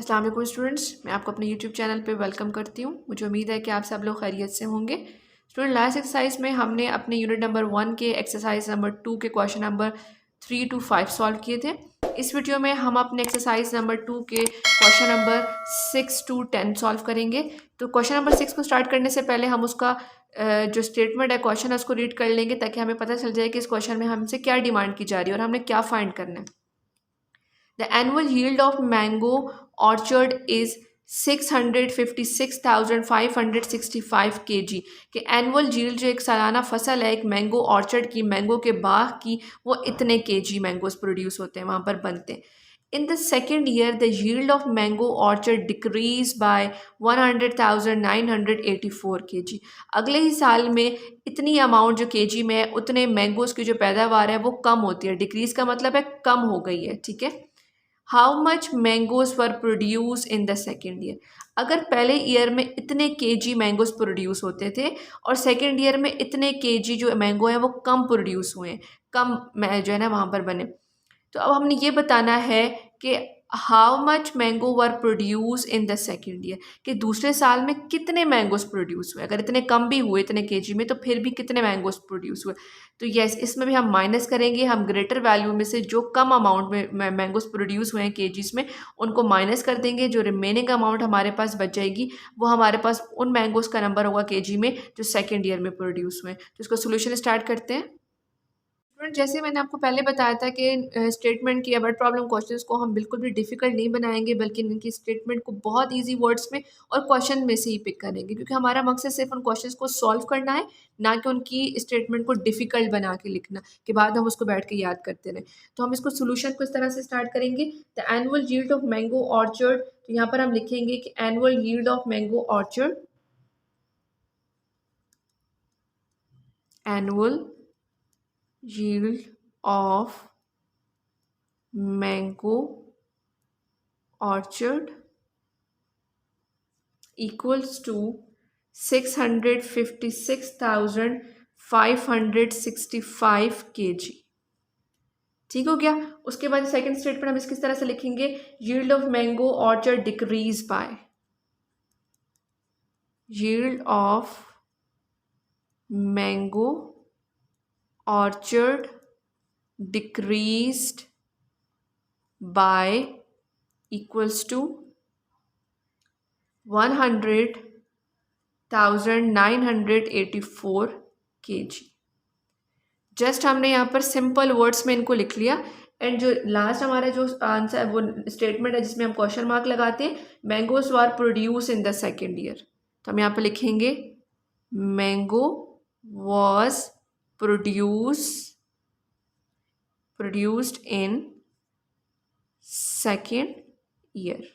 अस्सलाम वालेकुम स्टूडेंट्स, मैं आपको अपने यूट्यूब चैनल पे वेलकम करती हूँ। मुझे उम्मीद है कि आप सब लोग खैरियत से होंगे। स्टूडेंट, लास्ट एक्सरसाइज में हमने अपने यूनिट नंबर 1 के एक्सरसाइज नंबर 2 के क्वेश्चन नंबर 3 to 5 सॉल्व किए थे। इस वीडियो में हम अपने एक्सरसाइज नंबर 2 के क्वेश्चन नंबर 6 to 10 सॉल्व करेंगे। तो क्वेश्चन नंबर 6 को स्टार्ट करने से पहले हम उसका जो स्टेटमेंट है, क्वेश्चन है, उसको रीड कर लेंगे ताकि हमें पता चल जाए कि इस क्वेश्चन में हमसे क्या डिमांड की जा रही है और हमने क्या फाइंड करना है। The annual yield of mango orchard is 656,565 kg कि एनुअल यील्ड जो एक सालाना फसल है एक मैंगो ऑर्चर्ड की, मैंगो के बाग की, वो इतने केजी मैंगोज प्रोड्यूस होते हैं, वहाँ पर बनते हैं। In the second year the yield of mango orchard decrease by 100,984 kg। अगले ही साल में इतनी अमाउंट जो केजी में है उतने मैंगोज की जो पैदावार है वो कम होती है। डिक्रीज का मतलब है कम हो गई है, ठीक है। How much mangoes were produce in the second year. अगर पहले ईयर में इतने केजी मैंगोज प्रोड्यूस होते थे और सेकेंड ईयर में इतने केजी जो मैंगो हैं वो कम प्रोड्यूस हुए हैं, कम जो है ना वहाँ पर बने। तो अब हमने ये बताना है कि how much mango were produce in the second year, कि दूसरे साल में कितने मैंगोज प्रोड्यूस हुए। अगर इतने कम भी हुए इतने केजी में तो फिर भी कितने मैंगोज प्रोड्यूस हुए। तो यस, इसमें भी हम माइनस करेंगे। हम ग्रेटर वैल्यू में से जो कम अमाउंट में मैंगोज प्रोड्यूस हुए हैं केजीज में उनको माइनस कर देंगे। जो रिमेनिंग अमाउंट हमारे पास बच जाएगी वो हमारे पास उन मैंगोज का नंबर होगा केजी में जो सेकेंड ईयर में प्रोड्यूस हुए हैं। तो इसको सोल्यूशन स्टार्ट करते हैं। स्टूडेंट, जैसे मैंने आपको पहले बताया था कि स्टेटमेंट की या वर्ड प्रॉब्लम क्वेश्चंस को हम बिल्कुल भी डिफिकल्ट नहीं बनाएंगे, बल्कि इनकी स्टेटमेंट को बहुत इजी वर्ड्स में और क्वेश्चन में से ही पिक करेंगे, क्योंकि हमारा मकसद सिर्फ उन क्वेश्चंस को सॉल्व करना है, ना कि उनकी स्टेटमेंट को डिफिकल्ट बना के लिखना के बाद हम उसको बैठ के याद करते रहें। तो हम इसको सोल्यूशन को इस तरह से स्टार्ट करेंगे। The annual yield of mango orchard, तो यहाँ पर हम लिखेंगे कि annual yield of mango orchard, annual yield of mango orchard equals to 656,565 kg। ठीक हो गया। उसके बाद सेकंड स्टेटमेंट हम किस तरह से लिखेंगे, yield of mango orchard decrease by, yield of mango orchard decreased by equals to 100,984 kg। Just हमने यहाँ पर सिंपल वर्ड्स में इनको लिख लिया। एंड जो लास्ट हमारा जो आंसर वो स्टेटमेंट है जिसमें हम क्वेश्चन मार्क लगाते हैं, mangoes were produce in the second year, तो हम यहाँ पर लिखेंगे mango was produced in second year.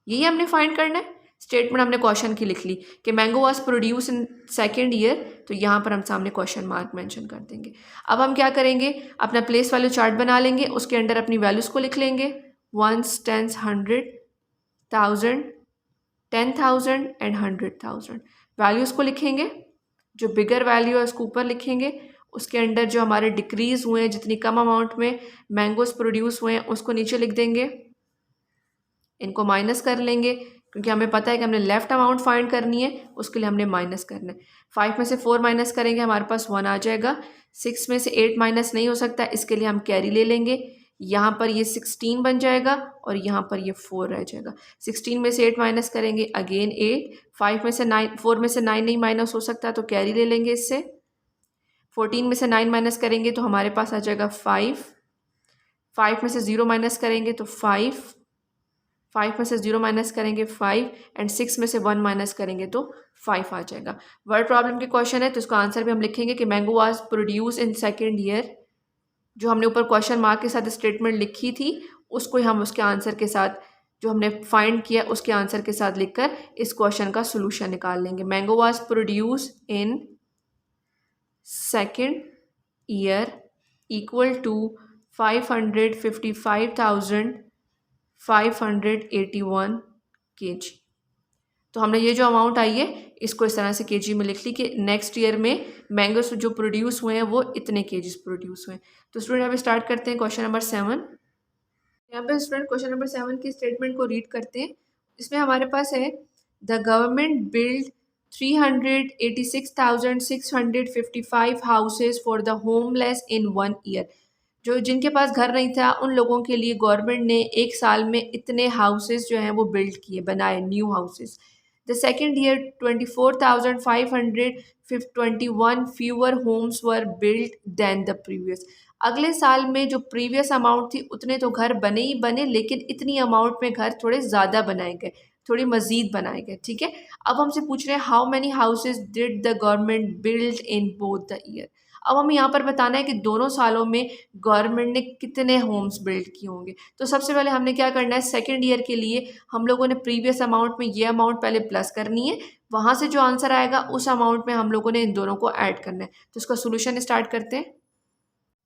यही हमने फाइंड करना है। स्टेटमेंट हमने क्वेश्चन की लिख ली कि mango was produce in second year, तो यहाँ पर हम सामने क्वेश्चन मार्क मेंशन कर देंगे। अब हम क्या करेंगे, अपना प्लेस वैल्यू चार्ट बना लेंगे, उसके अंदर अपनी वैल्यूज़ को लिख लेंगे, 1s, 10s, 100, 1000, 10,000 एंड 100,000। वैल्यूज़ को लिखेंगे, जो बिगर वैल्यू है उसको ऊपर लिखेंगे, उसके अंदर जो हमारे डिक्रीज़ हुए हैं, जितनी कम अमाउंट में मैंगोज प्रोड्यूस हुए हैं उसको नीचे लिख देंगे। इनको माइनस कर लेंगे क्योंकि हमें पता है कि हमने लेफ्ट अमाउंट फाइंड करनी है, उसके लिए हमने माइनस करना है। 5 में से 4 माइनस करेंगे, हमारे पास 1 आ जाएगा। 6 में से 8 माइनस नहीं हो सकता, इसके लिए हम कैरी ले लेंगे। यहाँ पर ये 16 बन जाएगा और यहाँ पर ये 4 रह जाएगा। 16 में से 8 माइनस करेंगे, अगेन 8। 5 में से 9, 4 में से 9 नहीं माइनस हो सकता, तो कैरी ले लेंगे इससे। 14 में से 9 माइनस करेंगे तो हमारे पास आ जाएगा 5। 5 में से 0 माइनस करेंगे तो 5 में से 0 माइनस करेंगे 5 एंड 6 में से 1 माइनस करेंगे तो 5 आ जाएगा। वर्ड प्रॉब्लम के क्वेश्चन है तो इसका आंसर भी हम लिखेंगे कि mango was produce in second year. जो हमने ऊपर क्वेश्चन मार्क के साथ स्टेटमेंट लिखी थी उसको हम उसके आंसर के साथ, जो हमने फाइंड किया उसके आंसर के साथ लिखकर इस क्वेश्चन का सोल्यूशन निकाल लेंगे। Mango was produce in second year equal to 555,581 kg। तो हमने ये जो अमाउंट आई है इसको इस तरह से केजी में लिख ली कि नेक्स्ट ईयर में मैंगोस जो प्रोड्यूस हुए हैं वो इतने केजीज प्रोड्यूस हुए हैं। तो स्टूडेंट अभी स्टार्ट करते हैं क्वेश्चन नंबर 7। यहाँ पे स्टूडेंट क्वेश्चन नंबर 7 की स्टेटमेंट को रीड करते हैं इसमें हमारे पास है the government build 386,655 houses for the homeless in 1 year. जो जिनके पास घर नहीं था उन लोगों के लिए गवर्नमेंट ने एक साल में इतने हाउसेस जो हैं वो बिल्ड किए, बनाए, new houses. The second year 24,521 fewer homes were build than the previous. अगले साल में जो प्रीवियस अमाउंट थी उतने तो घर बने ही बने, लेकिन इतनी अमाउंट में घर थोड़े ज़्यादा बनाए गए, थोड़ी मज़ीद बनाए गए। ठीक है, अब हमसे पूछ रहे हैं how many houses did the government build in both the year. अब हमें यहाँ पर बताना है कि दोनों सालों में गवर्नमेंट ने कितने होम्स बिल्ड किए होंगे। तो सबसे पहले हमने क्या करना है, सेकेंड ईयर के लिए हम लोगों ने प्रीवियस अमाउंट में ये अमाउंट पहले प्लस करनी है, वहाँ से जो आंसर आएगा उस अमाउंट में हम लोगों ने इन दोनों को ऐड करना है। तो इसका सोल्यूशन स्टार्ट करते हैं।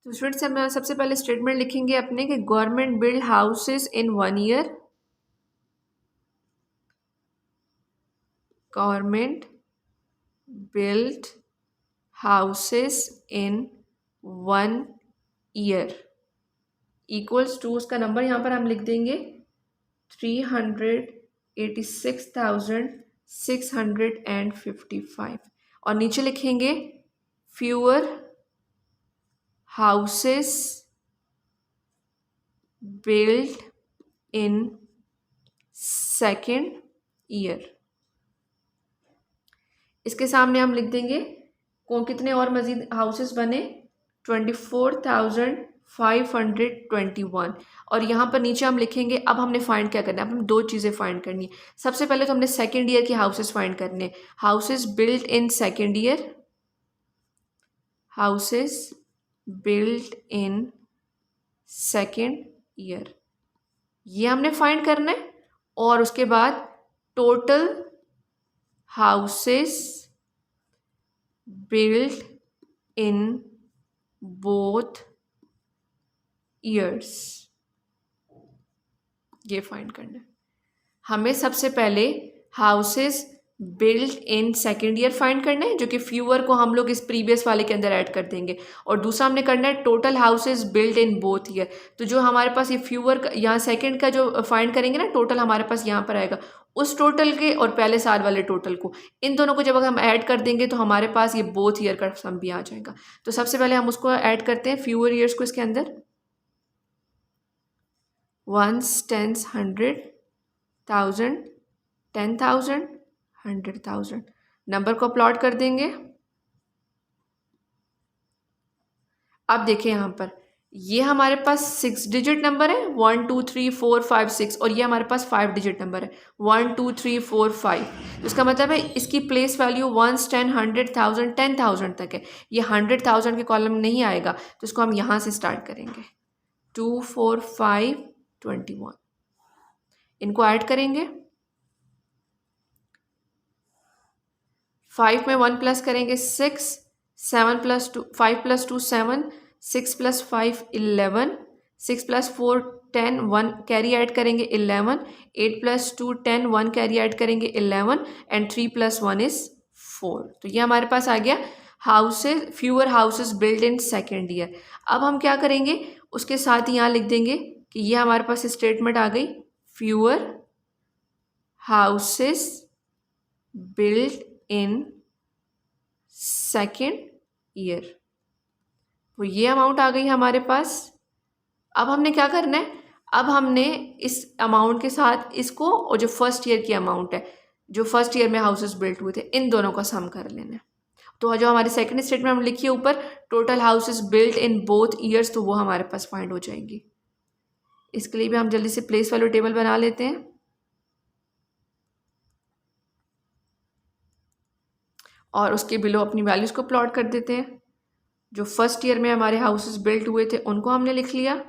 तो स्टूडेंट्स हम सबसे पहले स्टेटमेंट लिखेंगे अपने कि government build houses in 1 year. Government build houses in 1 year equals to, उसका नंबर यहाँ पर हम लिख देंगे 386,655 और नीचे लिखेंगे fewer houses build in second year. इसके सामने हम लिख देंगे कौन कितने और मजीद हाउसेस बने, 24,521। और यहाँ पर नीचे हम लिखेंगे, अब हमने फाइंड क्या करना है, अब हम दो चीज़ें फाइंड करनी है। सबसे पहले तो हमने सेकेंड ईयर के हाउसेस फाइंड करने हैं। Houses build in second year, houses build in second year, ये हमने फाइंड करना है। और उसके बाद टोटल हाउसेस बिल्ड इन बोथ ईयर्स, ये फाइंड करना है हमें। सबसे पहले houses build in second year find करना है, जो कि फ्यूअर को हम लोग इस प्रीवियस वाले के अंदर ऐड कर देंगे। और दूसरा हमने करना है total houses build in both year. तो जो हमारे पास ये फ्यूअर यहाँ सेकेंड का जो फाइंड करेंगे ना, टोटल हमारे पास यहाँ पर आएगा, उस टोटल के और पहले साल वाले टोटल को, इन दोनों को जब हम ऐड कर देंगे तो हमारे पास ये बोथ ईयर का सम भी आ जाएगा। तो सबसे पहले हम उसको ऐड करते हैं, फ्यूअर ईयर्स को इसके अंदर, 1s, 10s, 100,000, 10,000, 100,000 नंबर को प्लॉट कर देंगे। अब देखिए यहाँ पर ये हमारे पास 6 डिजिट नंबर है, 1 2 3 4 5 6, और ये हमारे पास 5 डिजिट नंबर है, 1 2 3 4 5। तो इसका मतलब है इसकी प्लेस वैल्यू 1s, 10, 100,000, 10,000 तक है। ये 100,000 के कॉलम में नहीं आएगा, तो इसको हम यहाँ से स्टार्ट करेंगे। 2 4 5 21, इनको ऐड करेंगे। 5 में 1 प्लस करेंगे 6, 7 + 2 5 + 2 7, 6 + 5 11, 6 + 4 10, 1 कैरी ऐड करेंगे 11, 8 + 2 10, 1 कैरी ऐड करेंगे 11, एंड 3 + 1 is 4। तो ये हमारे पास आ गया houses, fewer houses build in second year. अब हम क्या करेंगे, उसके साथ ही यहाँ लिख देंगे कि ये हमारे पास स्टेटमेंट आ गई, fewer houses build in second year. तो ये अमाउंट आ गई हमारे पास। अब हमने क्या करना है, अब हमने इस अमाउंट के साथ इसको और जो फर्स्ट ईयर की अमाउंट है, जो फर्स्ट ईयर में हाउसेस बिल्ट हुए थे, इन दोनों का सम कर लेना है। तो जो हमारी सेकंड स्टेटमेंट हम लिखी है ऊपर, total houses built in both years, तो वो हमारे पास फाइंड हो जाएंगी। इसके लिए भी हम जल्दी से प्लेस वैल्यू टेबल बना लेते हैं। और उसके बिलो अपनी वैल्यूज़ को प्लॉट कर देते हैं। जो फर्स्ट ईयर में हमारे हाउसेस बिल्ट हुए थे उनको हमने लिख लिया,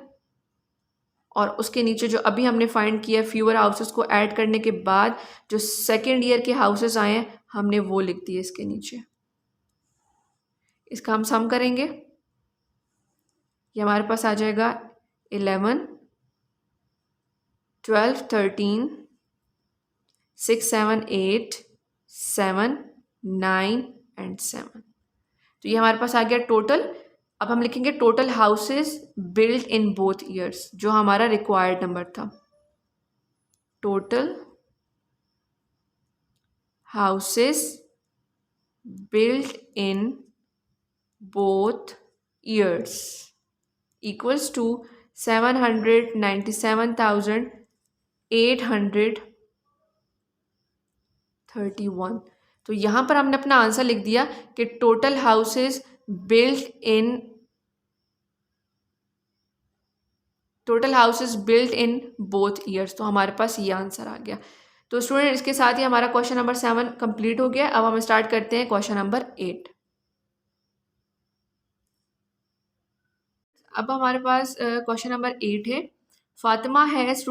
और उसके नीचे जो अभी हमने फाइंड किया फ्यूअर हाउसेस को ऐड करने के बाद जो सेकेंड ईयर के हाउसेस आए हैं हमने वो लिख दिए इसके नीचे। इसका हम सम करेंगे, ये हमारे पास आ जाएगा 11, 12, 13, 6, 7, 8, 7, 9 एंड 7। तो ये हमारे पास आ गया टोटल। अब हम लिखेंगे टोटल हाउसेस बिल्ड इन बोथ ईयर्स, जो हमारा रिक्वायर्ड नंबर था। Total houses built in both years equals to 797,831। तो यहाँ पर हमने अपना आंसर लिख दिया कि total houses built in both years. तो हमारे पास ये आंसर आ गया। तो स्टूडेंट इसके साथ ही हमारा क्वेश्चन नंबर 7 कंप्लीट हो गया। अब हम स्टार्ट करते हैं क्वेश्चन नंबर 8। अब हमारे पास क्वेश्चन नंबर 8 है। Fatima has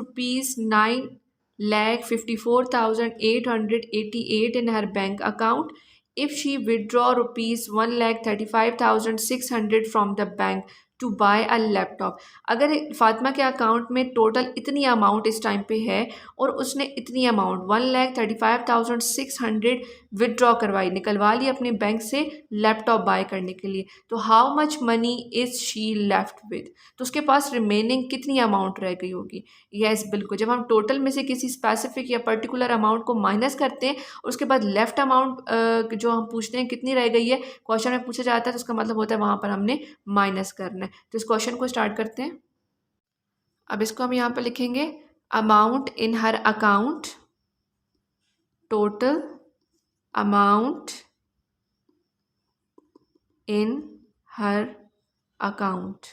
₹9,54,888 in her bank account. If she withdraw ₹1,35,600 from the bank to buy a laptop, अगर फातिमा के अकाउंट में टोटल इतनी अमाउंट इस टाइम पे है और उसने इतनी अमाउंट 1,35,600 विदड्रॉ करवाई, निकलवा ली अपने बैंक से लैपटॉप बाय करने के लिए, तो how much money is she left with, तो उसके पास रिमेनिंग कितनी अमाउंट रह गई होगी। यस बिल्कुल, जब हम टोटल में से किसी स्पेसिफिक या पर्टिकुलर अमाउंट को माइनस करते हैं और उसके बाद लेफ्ट अमाउंट जो हम पूछते हैं कितनी रह गई है, क्वेश्चन में पूछा जाता है, तो उसका मतलब होता है वहाँ पर हमने माइनस करना है। तो इस क्वेश्चन को स्टार्ट करते हैं। अब इसको हम यहाँ पर लिखेंगे amount in her account, total amount in her account.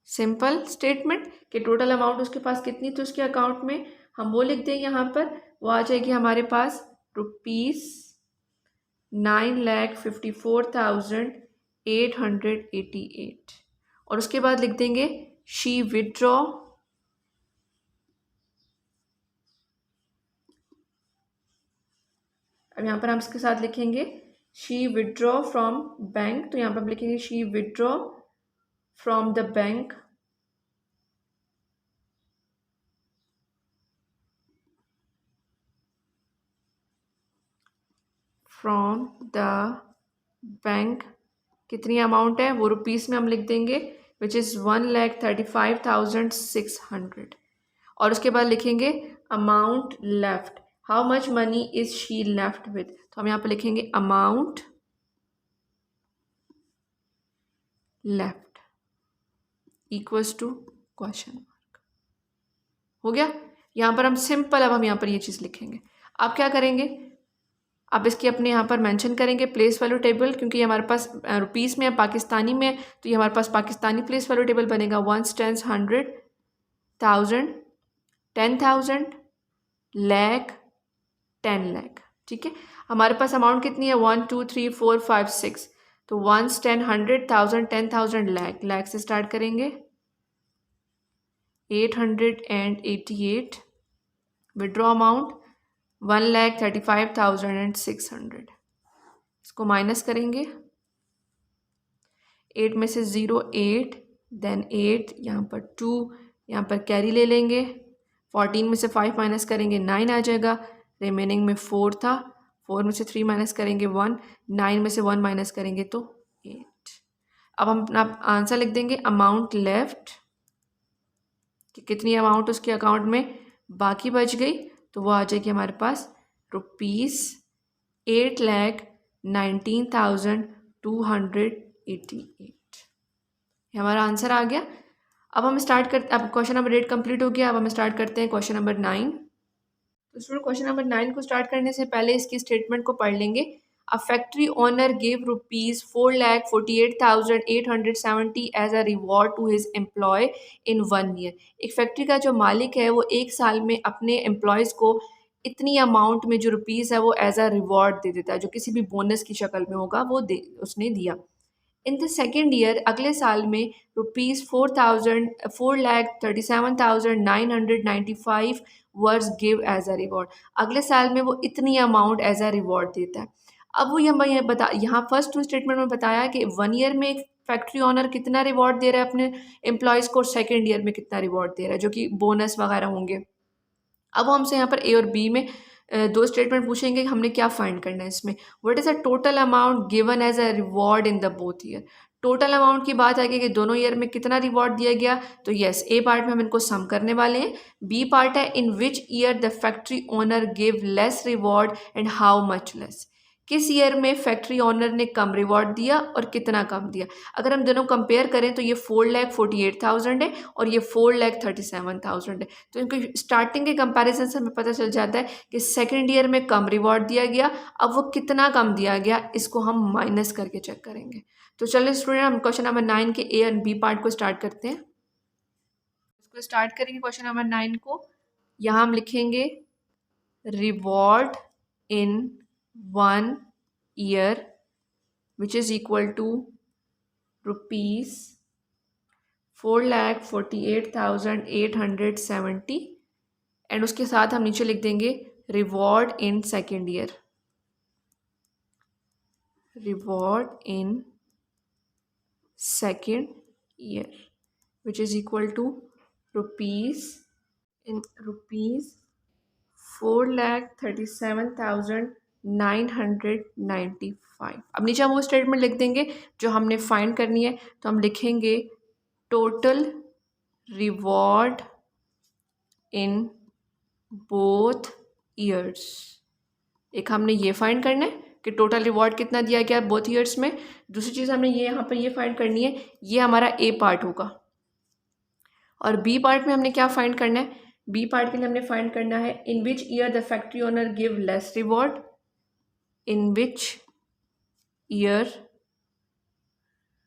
Simple statement कि टोटल अमाउंट उसके पास कितनी थी उसके अकाउंट में, हम वो लिख दें यहाँ पर, वो आ जाएगी हमारे पास ₹9,54,888 और उसके बाद लिख देंगे शी विदड्रॉ अब यहाँ पर हम इसके साथ लिखेंगे शी विदड्रॉ फ्रॉम बैंक, तो यहाँ पर हम लिखेंगे she withdraw from the bank कितनी अमाउंट है वो रुपीस में हम लिख देंगे विच इज़ 1,35,600 और उसके बाद लिखेंगे amount left, how much money is she left with, तो हम यहाँ पे लिखेंगे amount left equals to question mark. हो गया। यहाँ पर हम सिंपल, अब हम यहाँ पर ये चीज़ लिखेंगे। आप क्या करेंगे, आप इसकी अपने यहाँ पर मेंशन करेंगे प्लेस वैल्यू टेबल, क्योंकि ये हमारे पास रुपीस में है, पाकिस्तानी में है, तो ये हमारे पास पाकिस्तानी प्लेस वैल्यू टेबल बनेगा। 1 10 100 1000 10,000 लाख 10 लाख। ठीक है, हमारे पास अमाउंट कितनी है 1 2 3 4 5 6, तो 1 10 100 1000 10,000 लाख, लाख से स्टार्ट करेंगे। 888 विड्रॉ अमाउंट 1,35,600, इसको माइनस करेंगे। 8 में से 0 8, देन 8, यहाँ पर 2, यहाँ पर कैरी ले लेंगे। 14 में से 5 माइनस करेंगे 9 आ जाएगा, रिमेनिंग में 4 था, 4 में से 3 माइनस करेंगे 1, 9 में से 1 माइनस करेंगे तो 8। अब हम अपना आंसर लिख देंगे अमाउंट लेफ्ट, कि कितनी अमाउंट उसके अकाउंट में बाकी बच गई, तो वो आ जाएगी हमारे पास ₹8,19,288। ये हमारा आंसर आ गया। अब हम स्टार्ट करते, अब क्वेश्चन नंबर 8 कंप्लीट हो गया। अब हम स्टार्ट करते हैं क्वेश्चन नंबर 9। तो स्टूडेंट क्वेश्चन नंबर 9 को स्टार्ट करने से पहले इसकी स्टेटमेंट को पढ़ लेंगे। A factory owner give ₹4,48,870 as a reward to his employ in 1 year. एक फैक्ट्री का जो मालिक है वो 1 साल में अपने एम्प्लॉयज़ को इतनी अमाउंट में जो रुपीज़ है वो एज अ रिवॉर्ड दे देता है, जो किसी भी बोनस की शक्ल में होगा वो उसने दिया। इन द सेकेंड ईयर, अगले साल में ₹4,37,995 were give as a reward, अगले साल में वो इतनी अमाउंट एज अ रिवॉर्ड देता है। अब वो यहाँ फर्स्ट टू स्टेटमेंट में बताया कि 1 ईयर में एक फैक्ट्री ओनर कितना रिवॉर्ड दे रहा है अपने एम्प्लॉयज़ को, सेकेंड ईयर में कितना रिवॉर्ड दे रहा है, जो कि बोनस वगैरह होंगे। अब हमसे यहाँ पर ए और बी में 2 स्टेटमेंट पूछेंगे कि हमने क्या फाइंड करना है इसमें। What is the total amount given as a reward in the both year, total amount की बात आएगी कि दोनों ईयर में कितना रिवॉर्ड दिया गया, तो यस ए पार्ट में हम इनको सम करने वाले हैं। बी पार्ट है in which year the factory owner give less reward and how much less, किस ईयर में फैक्ट्री ओनर ने कम रिवॉर्ड दिया और कितना कम दिया। अगर हम दोनों कंपेयर करें तो ये 4,48,000 है और ये 4,37,000 है। तो इनके स्टार्टिंग के कंपैरिजन से हमें पता चल जाता है कि सेकेंड ईयर में कम रिवॉर्ड दिया गया। अब वो कितना कम दिया गया इसको हम माइनस करके चेक करेंगे। तो चलिए स्टूडेंट हम क्वेश्चन नंबर 9 के ए एंड बी पार्ट को स्टार्ट करते हैं। इसको स्टार्ट करेंगे क्वेश्चन नंबर 9 को। यहाँ हम लिखेंगे reward in 1 year which is equal to rupees 4,48,870 and उसके साथ हम नीचे लिख देंगे reward in second year, reward in second year which is equal to rupees 4,37,995। अब नीचे हम वो स्टेटमेंट लिख देंगे जो हमने फाइंड करनी है। तो हम लिखेंगे total reward in both years. एक हमने ये फाइंड करना है कि टोटल रिवॉर्ड कितना दिया गया बोथ ईयर्स में। दूसरी चीज़ हमने ये यहाँ पर ये फाइंड करनी है, ये हमारा ए पार्ट होगा। और बी पार्ट में हमने क्या फाइंड करना है, बी पार्ट के लिए हमने फाइंड करना है in which year the factory owner give less reward, in which year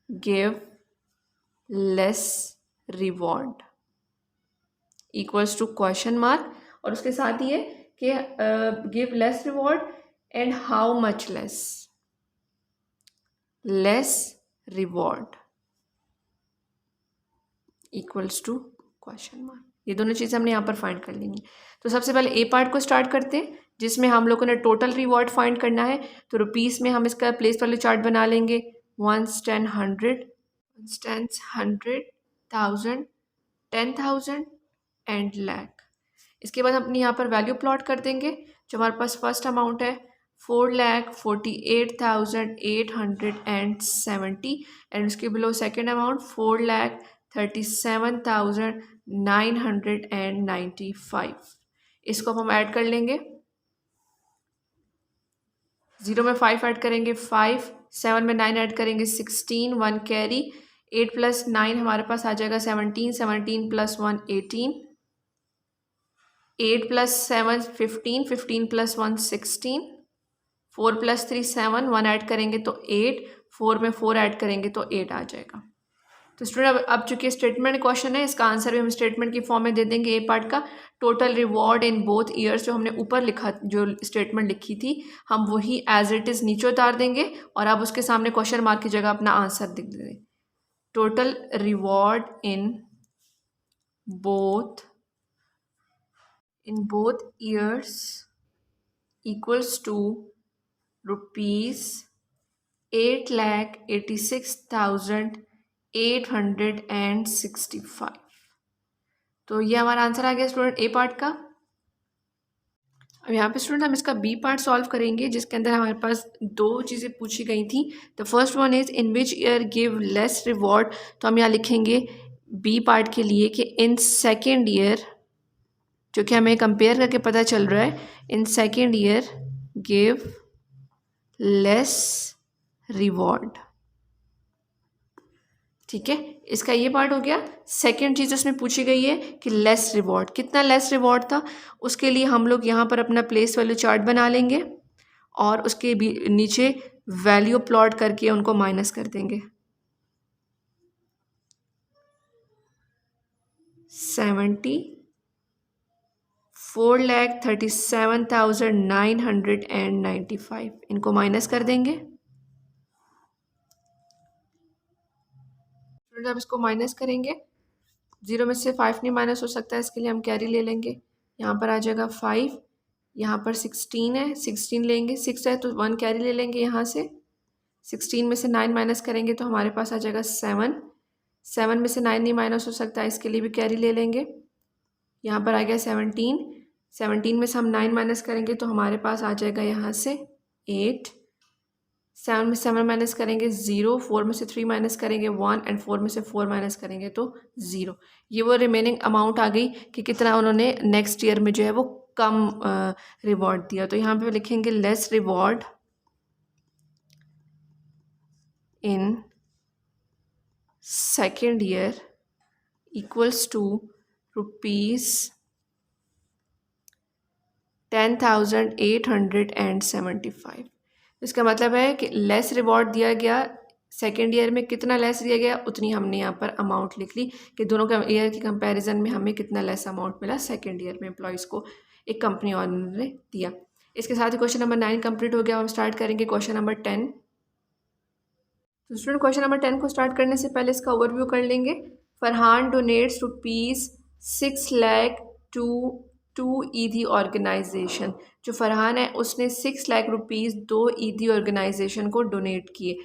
give less reward equals to question mark, और उसके साथ ही है कि give less reward and how much less, less reward equals to question mark. ये दोनों चीज़ें हमने यहाँ पर फाइंड कर लेंगी। तो सबसे पहले ए पार्ट को स्टार्ट करते हैं जिसमें हम लोगों ने टोटल रिवॉर्ड फाइंड करना है। तो रुपीस में हम इसका प्लेस वाले चार्ट बना लेंगे, 1s 10 100, 1s 100, 1000, 10,000 एंड लाख। इसके बाद अपने यहाँ पर वैल्यू प्लॉट कर देंगे। जो हमारे पास फर्स्ट अमाउंट है 4,48,870 एंड उसके बिलो सेकेंड अमाउंट 4,37,995। इसको हम ऐड कर लेंगे, 0 में 5 ऐड करेंगे 5, 7 में 9 ऐड करेंगे 16, 1 कैरी, 8 + 9 हमारे पास आ जाएगा 17, 17 + 1 18, 8 + 7 15, 15 + 1 16, 4 + 3 7, 1 ऐड करेंगे तो 8, 4 में 4 ऐड करेंगे तो 8 आ जाएगा। तो स्टूडेंट अब चूंकि स्टेटमेंट क्वेश्चन है, इसका आंसर भी हम स्टेटमेंट की फॉर्म में दे देंगे। ए पार्ट का total reward in both years जो हमने ऊपर लिखा, जो स्टेटमेंट लिखी थी, हम वही एज इट इज़ नीचे उतार देंगे और अब उसके सामने क्वेश्चन मार्क की जगह अपना आंसर लिख देंगे। Total reward in both years equals to ₹886,865। तो ये हमारा आंसर आ गया स्टूडेंट ए पार्ट का। अब यहाँ पे स्टूडेंट हम इसका बी पार्ट सॉल्व करेंगे जिसके अंदर हमारे पास दो चीज़ें पूछी गई थी। The first one is in which year give less reward. तो हम यहाँ लिखेंगे बी पार्ट के लिए कि इन सेकेंड ईयर, जो कि हमें कंपेयर करके पता चल रहा है, इन second year give less reward. ठीक है, इसका ये पार्ट हो गया। सेकेंड चीज़ उसमें पूछी गई है कि लेस रिवॉर्ड, कितना लेस रिवॉर्ड था, उसके लिए हम लोग यहाँ पर अपना प्लेस वैल्यू चार्ट बना लेंगे और उसके भी नीचे वैल्यू प्लॉट करके उनको माइनस कर देंगे। 70, 4,37,995 इनको माइनस कर देंगे। अब इसको माइनस करेंगे, 0 में से 5 नहीं माइनस हो सकता है, इसके लिए हम कैरी ले लेंगे। यहाँ पर आ जाएगा 5, यहाँ पर 16 है, 16 लेंगे, 6 है तो 1 कैरी ले लेंगे यहाँ से। 16 में से 9 माइनस करेंगे तो हमारे पास आ जाएगा 7, 7 में से 9 नहीं माइनस हो सकता है, इसके लिए भी कैरी ले लेंगे। यहाँ पर आ गया 17, 17 में से हम 9 माइनस करेंगे तो हमारे पास आ जाएगा यहाँ से 8, 7 में 7 माइनस करेंगे 0, 4 में से 3 माइनस करेंगे 1 एंड 4 में से 4 माइनस करेंगे तो 0। ये वो रिमेनिंग अमाउंट आ गई कि कितना उन्होंने नेक्स्ट ईयर में जो है वो कम रिवॉर्ड दिया। तो यहाँ पे लिखेंगे less reward in second year equals to ₹10,875। इसका मतलब है कि लेस रिवॉर्ड दिया गया सेकेंड ईयर में, कितना लेस दिया गया उतनी हमने यहाँ पर अमाउंट लिख ली कि दोनों का ईयर के कंपैरिजन में हमें कितना लेस अमाउंट मिला सेकेंड ईयर में एम्प्लॉयज़ को एक कंपनी ऑनर ने दिया। इसके साथ ही क्वेश्चन नंबर 9 कंप्लीट हो गया। हम स्टार्ट करेंगे क्वेश्चन नंबर 10। तो स्टूडेंट क्वेश्चन नंबर 10 को स्टार्ट करने से पहले इसका ओवरव्यू कर लेंगे। फरहान डोनेट्स ₹6 लाख टू ईदी ऑर्गेनाइजेशन। जो फरहान है उसने 6 लाख रुपीज़ 2 ईदी ऑर्गेनाइजेशन को डोनेट किए।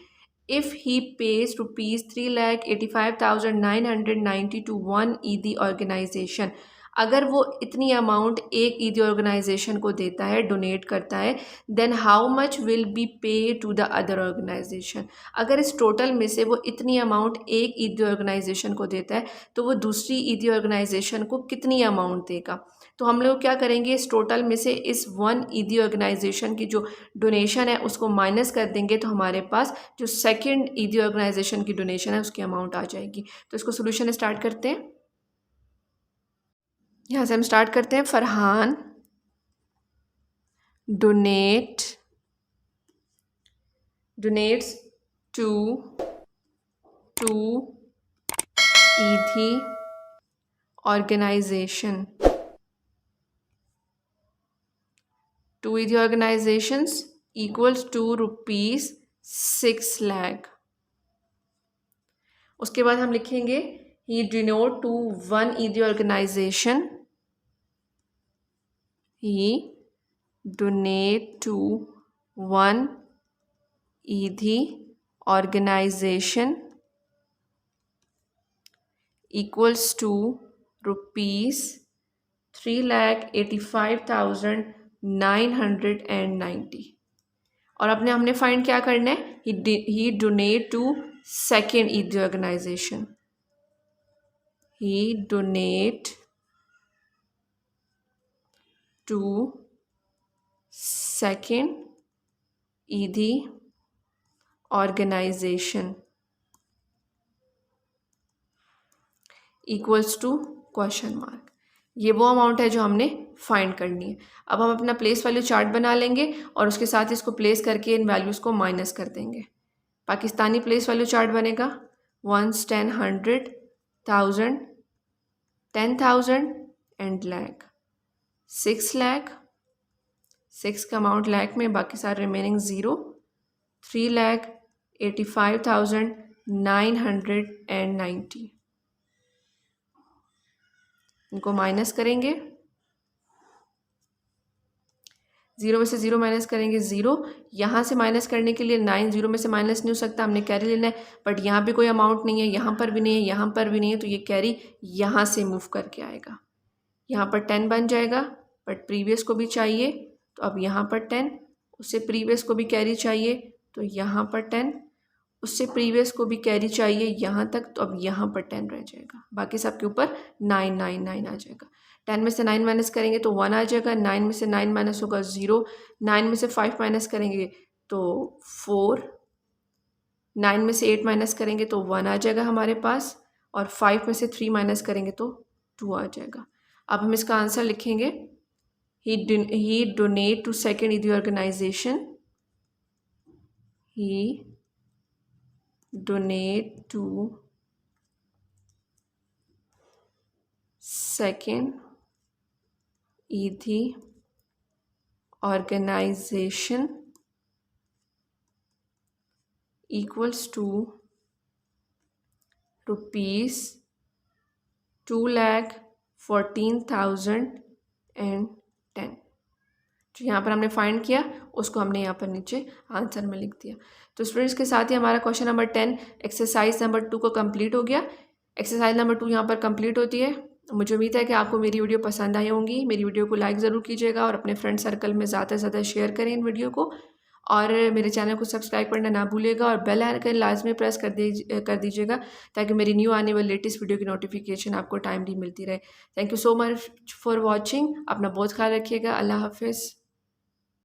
इफ़ ही पेज ₹3,85,990 टू 1 ईदी ऑर्गेनाइजेशन, अगर वो इतनी अमाउंट एक ईदी ऑर्गेनाइजेशन को देता है, डोनेट करता है, then how much will be pay to the other organisation. अगर इस टोटल में से वो इतनी अमाउंट एक ईदी ऑर्गेनाइजेशन को देता है तो वो दूसरी ईदी ऑर्गेनाइजेशन को कितनी अमाउंट देगा। तो हम लोग क्या करेंगे, इस टोटल में से इस 1 ईदी ऑर्गेनाइजेशन की जो डोनेशन है उसको माइनस कर देंगे तो हमारे पास जो सेकंड ईदी ऑर्गेनाइजेशन की डोनेशन है उसकी अमाउंट आ जाएगी। तो इसको सोल्यूशन स्टार्ट करते हैं। यहाँ से हम स्टार्ट करते हैं। फरहान डोनेट्स टू ईदी ऑर्गेनाइजेशन, टू ईदी ऑर्गेनाइजेशंस इक्वल्स टू ₹6 लाख। उसके बाद हम लिखेंगे ही डोनेट टू 1 ईदी ऑर्गेनाइजेशन, he donate to 1 ईदी ऑर्गेनाइजेशन equals to ₹3,85,990। और अपने हमने फाइंड क्या करना है, he donate to सेकेंड ईदी organisation, he donate to second ईदी organisation equals to question mark. ये वो अमाउंट है जो हमने फाइंड करनी है। अब हम अपना प्लेस वैल्यू चार्ट बना लेंगे और उसके साथ इसको प्लेस करके इन वैल्यूज़ को माइनस कर देंगे। पाकिस्तानी प्लेस वैल्यू चार्ट बनेगा 1s, 10, 100, 1000, 10,000 एंड लाख। 6 लाख, 6 का अमाउंट लाख में, बाकी सारे रिमेनिंग 0। 3,85,990। इनको माइनस करेंगे, 0 में से 0 माइनस करेंगे 0। यहाँ से माइनस करने के लिए 9 0 में से माइनस नहीं हो सकता, हमने कैरी लेना है, बट यहाँ पे कोई अमाउंट नहीं है, यहाँ पर भी नहीं है, यहाँ पर भी नहीं है, तो ये कैरी यहाँ से मूव करके आएगा। यहाँ पर 10 बन जाएगा, बट प्रीवियस को भी चाहिए तो अब यहाँ पर 10, उससे प्रीवियस को भी कैरी चाहिए तो यहाँ पर 10, उससे प्रीवियस को भी कैरी चाहिए यहाँ तक, तो अब यहाँ पर 10 रह जाएगा, बाकी सबके ऊपर 9 9 9 आ जाएगा। 10 में से 9 माइनस करेंगे तो 1 आ जाएगा, 9 में से 9 माइनस होगा 0, 9 में से 5 माइनस करेंगे तो 4, 9 में से 8 माइनस करेंगे तो 1 आ जाएगा हमारे पास, और 5 में से 3 माइनस करेंगे तो 2 आ जाएगा। अब हम इसका आंसर लिखेंगे, he donate to second ईदी organisation, he donate to second ईदी ऑर्गेनाइजेशन equals to ₹2,14,010। जो यहाँ पर हमने फाइंड किया उसको हमने यहाँ पर नीचे आंसर में लिख दिया। तो स्टूडेंट्स के साथ ही हमारा क्वेश्चन नंबर 10 एक्सरसाइज नंबर 2 को कंप्लीट हो गया। एक्सरसाइज नंबर 2 यहाँ पर कंप्लीट होती है। मुझे उम्मीद है कि आपको मेरी वीडियो पसंद आई होंगी। मेरी वीडियो को लाइक ज़रूर कीजिएगा और अपने फ्रेंड सर्कल में ज़्यादा से ज़्यादा शेयर करें इन वीडियो को। और मेरे चैनल को सब्सक्राइब करना ना भूलिएगा और बेल आइकन लाजमी प्रेस कर दीजिएगा ताकि मेरी न्यू आने वाली लेटेस्ट वीडियो की नोटिफिकेशन आपको टाइमली मिलती रहे। Thank you so much for watching. अपना बहुत ख्याल रखिएगा। अल्लाह हाफिज़।